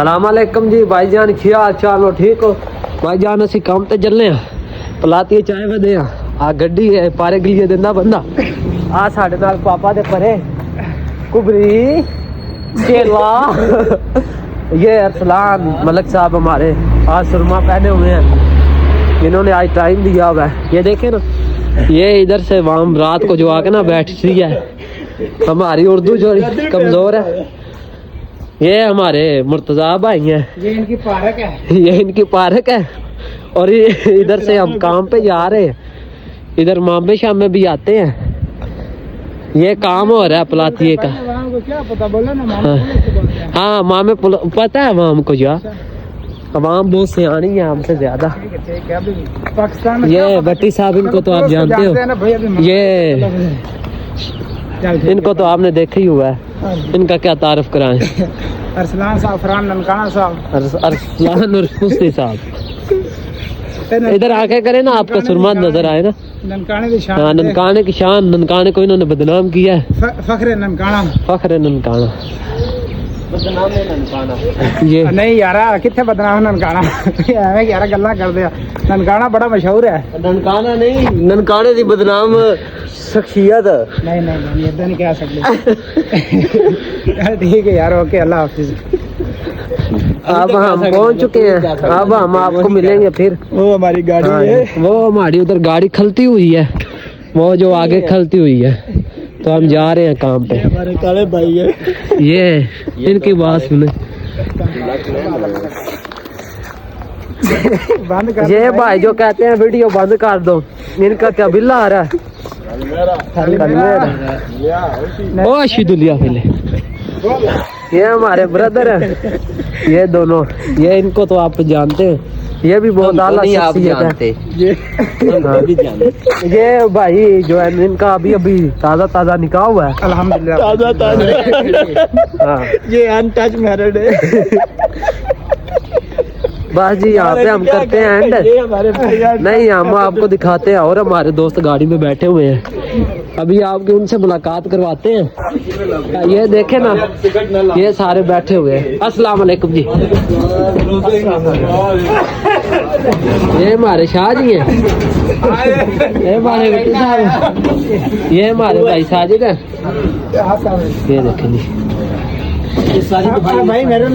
सलाम अलैकुम जी भाईजान, क्या हाल चाल हो? ठीक हो भाईजान? असी काम ते चलने पलाती चाय वदे आ गड्डी है पारे गलिए दिंदा बंदा आ साडे नाल पापा दे परे कुबरी केला ये अरसलान मलक साहब हमारे आज सुरमा पहने हुए हैं, इन्होंने आज टाइम दिया हुआ है। ये देखे ना, ये इधर से वहाँ रात को जो आके ना बैठती है। हमारी उर्दू जो कमजोर है। ये हमारे मुर्तजा भाई हैं, ये इनकी पार्क है। ये इनकी पार्क है। और ये इधर से हम काम पे जा रहे हैं, इधर मामे शामे भी आते हैं। ये काम हो रहा है पलातिये का। क्या पता बोला ना मामा। हाँ मामे पता है वहाँ हमको यार, अवाम बहुत सियानी है हमसे ज्यादा। पाकिस्तान ये भट्टी साहब, इनको तो आप जानते हो, ये इनको तो आपने देखा ही हुआ है। इनका क्या तारीफ कराएं? अरसलान साहब, फरहान ननकाना साहब, अरसलान और हुस्नी साहब। इधर आके करे ना, आपका सुरमा नजर आए ना। ननकाने की शान। हाँ, ननकाने की शान। ननकाने को इन्होंने बदनाम किया है। फखरे ननकाना। फखरे ननकाना, बदनाम है ननकाना। ये नहीं यार, कितने बदनाम ननकाना। एवें यार गल्ला कर दिया। ननकाना बड़ा मशहूर है। ननकाना नहीं, ननकाने की बदनाम शख्सियत। नहीं नहीं नहीं, इतना नहीं कह सकते। ठीक है यार, ओके, अल्लाह हाफिज। अब हम पहुंच चुके हैं, अब हम आपको मिलेंगे फिर। वो हमारी गाड़ी है, वो हमारी उधर गाड़ी खलती हुई है, वो जो आगे खलती हुई है। तो हम जा रहे हैं काम पे। हमारे काले भाई है ये, इनकी बात सुने। बंद कर। ये भाई जो कहते हैं वीडियो बंद कर दो, इनका क्या बिल्ला आ रहा है? ओ अशीदुलिया फिले, ये हमारे ब्रदर हैं, ये दोनों। ये इनको तो आप जानते हैं, ये भी बहुत आला शख्सियत है। ये भाई जो है इनका अभी अभी ताजा ताजा निकाह हुआ है। अल्हम्दुलिल्लाह, ताजा हाँ। ये अनटच मैरिड है। बस जी, यहाँ पे हम करते हैं एंड। नहीं, हम आपको दिखाते हैं और हमारे दोस्त गाड़ी में बैठे हुए हैं। अभी आपकी उनसे मुलाकात करवाते हैं। ये देखे ना, ये सारे बैठे हुए हैं। अस्सलाम वालेकुम जी। ये हमारे शाह जी हैं, ये हमारे बेटे साहब, ये हमारे भाई साजिद है। ये देखें जी, भाई मेरे